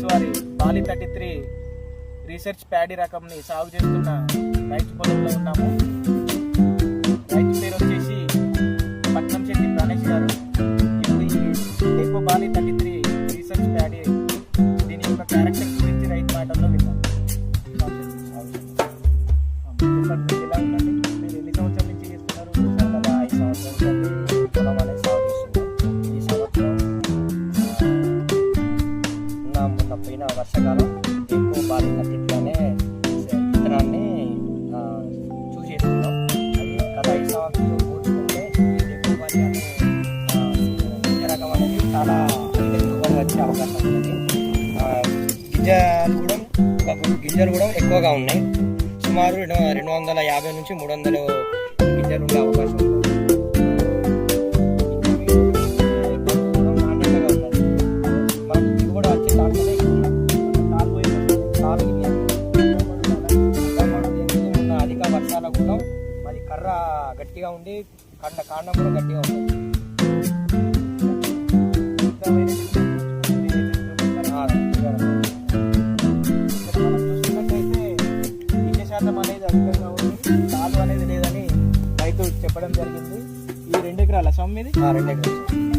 అగ్రోఫిజిక్స్ వారి Bali 33 research paddy రకంని సాగు చేస్తున్న రైతు పొలంలో ఉన్నాము. రైతు పేరు వచ్చేసి పట్నంశెట్టి ప్రాణేష్ గారు. ఇప్పుడు ఈ డెకో బాలి 33 రీసెర్చ్ ప్యాడీ దీని యొక్క క్యారెక్టర్ గురించి రైతు మాటల్లో విన్నాం. ఎలా ఉందండి? మీరు ఎన్ని సంవత్సరాల నుంచి చేస్తున్నారు? 5 సంవత్సరాల నుంచి పొలం అనేది సాగు చేస్తున్నాం. ఈ సంవత్సరం మొన్న పోయిన వర్షాకాలం ఎక్కువ బాలి 33 అనే విత్తనాన్ని చూస్ చేసుకున్నాం. అది గత 5 సంవత్సరాలు పోల్చుకుంటే ఈ ఎక్కువ బాలి అనే గింజ రకం అనేది చాలా ఎక్కువగా వచ్చే అవకాశం ఉంది. గింజలు కూడా ఎక్కువగా ఉన్నాయి. సుమారు 250 నుంచి 300 గింజలు ఉండే అవకాశం ఉంది. నాణ్యతగా ఉన్నది. మనకు దిగుబడి వచ్చే దాంట్లోనే ఉన్న అధిక వర్షాల కూడా మరి కర్ర గట్టిగా ఉండి కాండం కూడా గట్టిగా ఉంటుంది. అనేది అధికంగా ఉంది, కాలు అనేది లేదని రైతు చెప్పడం జరిగింది. ఈ 2 ఎకరాల సొమ్మిది 2 ఎకరాలు.